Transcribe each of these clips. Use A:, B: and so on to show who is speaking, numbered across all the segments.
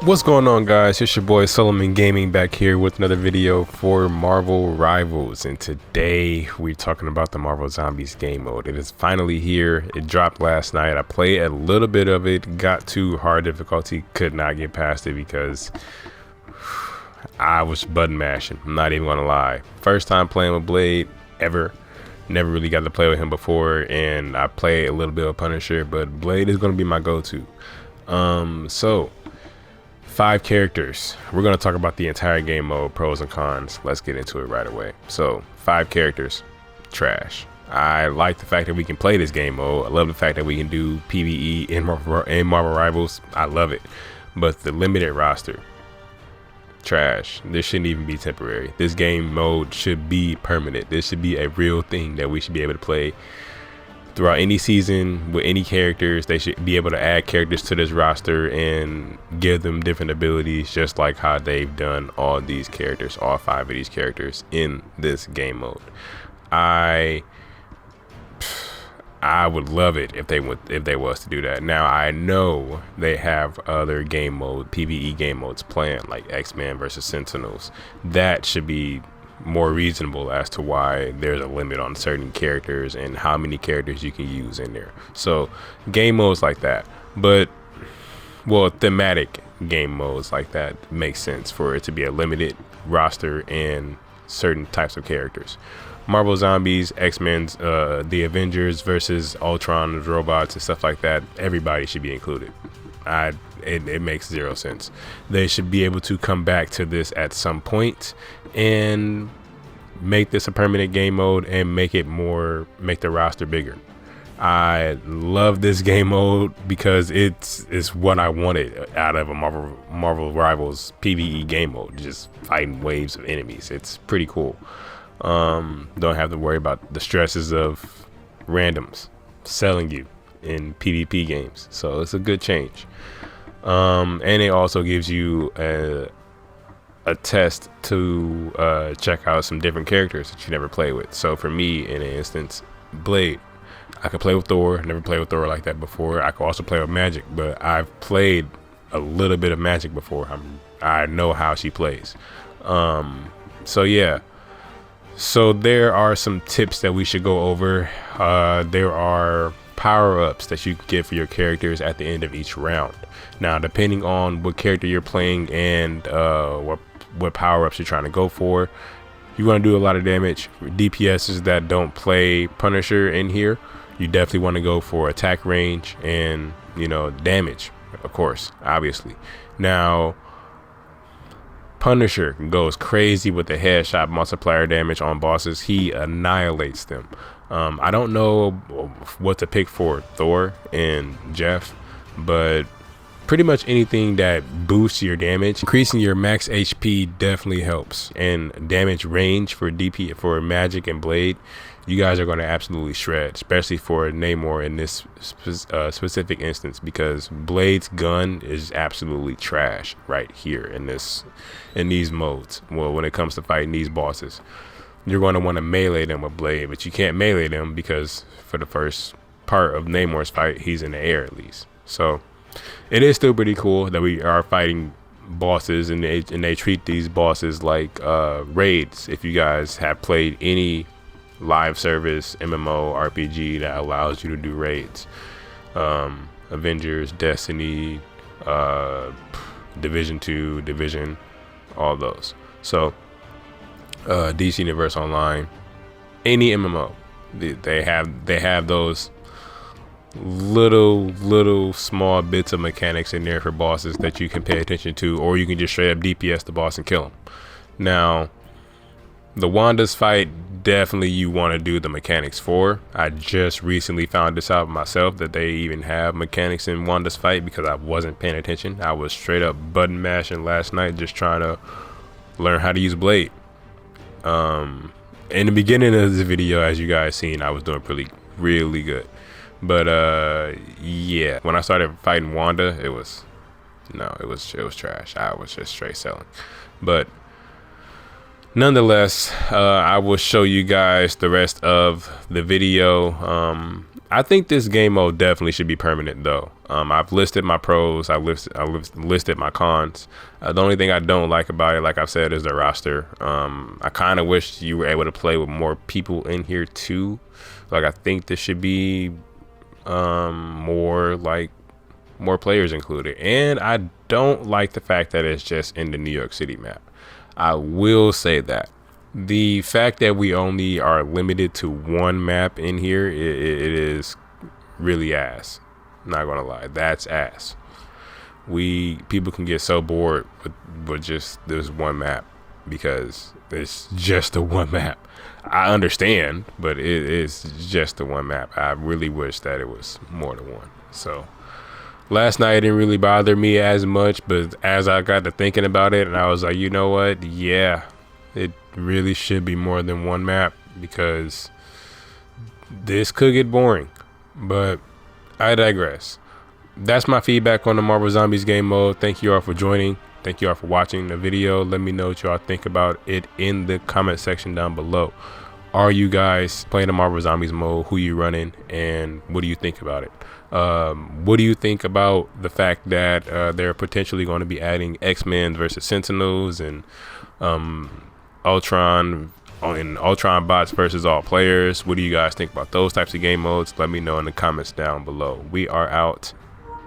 A: What's going on, guys? It's your boy Solomon Gaming back here with another video for Marvel Rivals, and today we're talking about the Marvel Zombies game mode. It is finally here. It dropped last night. I played a little bit of it, got to hard difficulty, could not get past it because I was button mashing. I'm not even gonna lie. First time playing with Blade ever. Never really got to play with him before, and I played a little bit of Punisher, but Blade is gonna be my go-to. So 5 characters. We're going to talk about the entire game mode, pros and cons. Let's get into it right away. So 5 characters, trash. I like the fact that we can play this game mode. I love the fact that we can do PvE in Marvel Rivals. I love it. But the limited roster, trash. This shouldn't even be temporary. This game mode should be permanent. This should be a real thing that we should be able to play throughout any season with any characters. They should be able to add characters to this roster and give them different abilities, just like how they've done all these characters, all 5 of these characters in this game mode. I would love it if they was to do that. Now I know they have other game mode, PvE game modes planned, like X-Men versus Sentinels. That should be more reasonable as to why there's a limit on certain characters and how many characters you can use in there. So game modes like that, but well, thematic game modes like that makes sense for it to be a limited roster and certain types of characters. Marvel Zombies, X-Men's, the Avengers versus Ultron, robots and stuff like that, everybody should be included. It makes zero sense. They should be able to come back to this at some point and make this a permanent game mode and make the roster bigger. I love this game mode because it's what I wanted out of a Marvel Rivals PvE game mode, just fighting waves of enemies. It's pretty cool. Don't have to worry about the stresses of randoms selling you in PvP games, so it's a good change. And it also gives you a test to check out some different characters that you never play with. So for me, in an instance, Blade, I could play with Thor. Never played with Thor like that before. I could also play with Magic, but I've played a little bit of Magic before. I know how she plays. So yeah. So there are some tips that we should go over. There are power-ups that you can get for your characters at the end of each round. Now, depending on what character you're playing and what power-ups you're trying to go for, you want to do a lot of damage. DPSs that don't play Punisher in here, you definitely want to go for attack range and, you know, damage, of course, obviously. Now, Punisher goes crazy with the headshot multiplier damage on bosses. He annihilates them. I don't know what to pick for Thor and Jeff, but pretty much anything that boosts your damage. Increasing your max HP definitely helps, and damage range for DP for Magic and Blade, you guys are going to absolutely shred, especially for Namor in this specific instance, because Blade's gun is absolutely trash right here in these modes. Well, when it comes to fighting these bosses, you're going to want to melee them with Blade, but you can't melee them because for the first part of Namor's fight, he's in the air at least. So it is still pretty cool that we are fighting bosses, and they treat these bosses like raids. If you guys have played any live service MMO RPG that allows you to do raids, Avengers, Destiny, Division 2, Division, all those. So DC Universe Online, any MMO, they have those little small bits of mechanics in there for bosses that you can pay attention to, or you can just straight up DPS the boss and kill him. Now, the Wanda's fight, definitely you want to do the mechanics for. I just recently found this out myself, that they even have mechanics in Wanda's fight, because I wasn't paying attention. I was straight up button mashing last night, just trying to learn how to use Blade. in the beginning of this video, as you guys seen, I was doing really good. But yeah, when I started fighting Wanda, it was trash. I was just straight selling. But nonetheless, I will show you guys the rest of the video. I think this game mode definitely should be permanent though. I've listed my pros, I listed my cons. The only thing I don't like about it, like I've said, is the roster. I kind of wish you were able to play with more people in here too. Like, I think there should be more players included. And I don't like the fact that it's just in the New York City map. I will say that the fact that we only are limited to one map in here, it is really ass. Not gonna lie, that's ass. People can get so bored with just this one map because it's just the one map. I understand, but it is just the one map. I really wish that it was more than one. So last night it didn't really bother me as much, but as I got to thinking about it, and I was like, you know what? Yeah, it really should be more than one map because this could get boring. But I digress. That's my feedback on the Marvel Zombies game mode. Thank you all for joining. Thank you all for watching the video. Let me know what y'all think about it in the comment section down below. Are you guys playing the Marvel Zombies mode? Who you running? And what do you think about it? What do you think about the fact that they're potentially going to be adding X-Men versus Sentinels and Ultron bots versus all players? What do you guys think about those types of game modes? Let me know in the comments down below. We are out.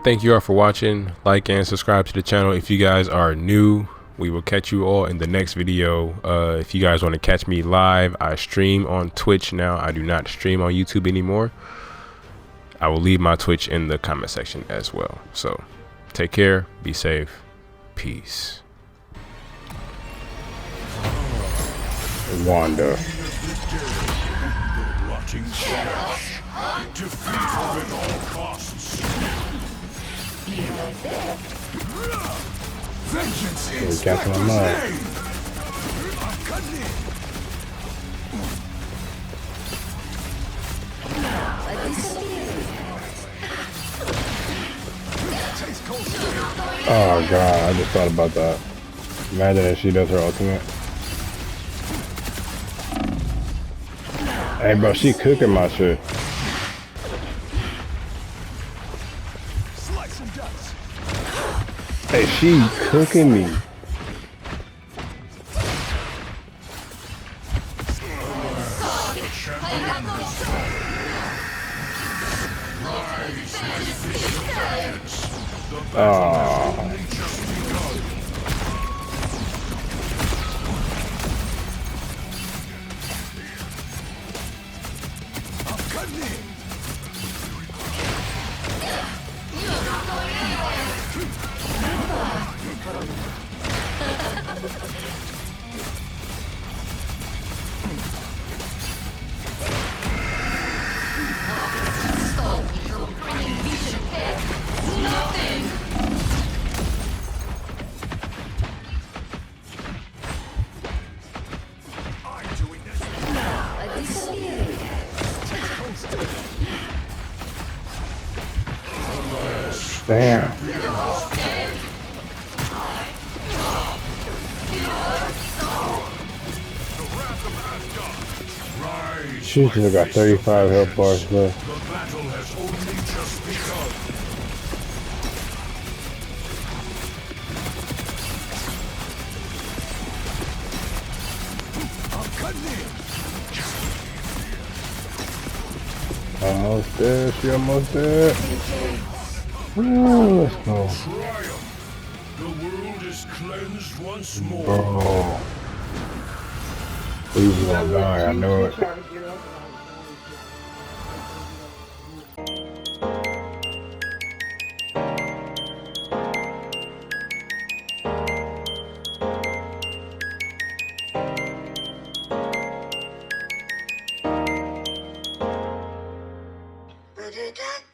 A: Thank you all for watching. Like and subscribe to the channel if you guys are new. We will catch you all in the next video. If you guys want to catch me live, I stream on Twitch now. I do not stream on YouTube anymore. I will leave my Twitch in the comment section as well. So take care, be safe, peace.
B: Wanda. Vengeance got my mind. Oh god, I just thought about that. Imagine if she does her ultimate. Hey bro, she cooking my shit. Hey, she cooking me. Oh. Damn. She just got 35 health bars left. Almost there, she almost there. Let's go.
C: The world is cleansed once more.
B: Oh. He's gonna die, I know it.
D: Da-da-da.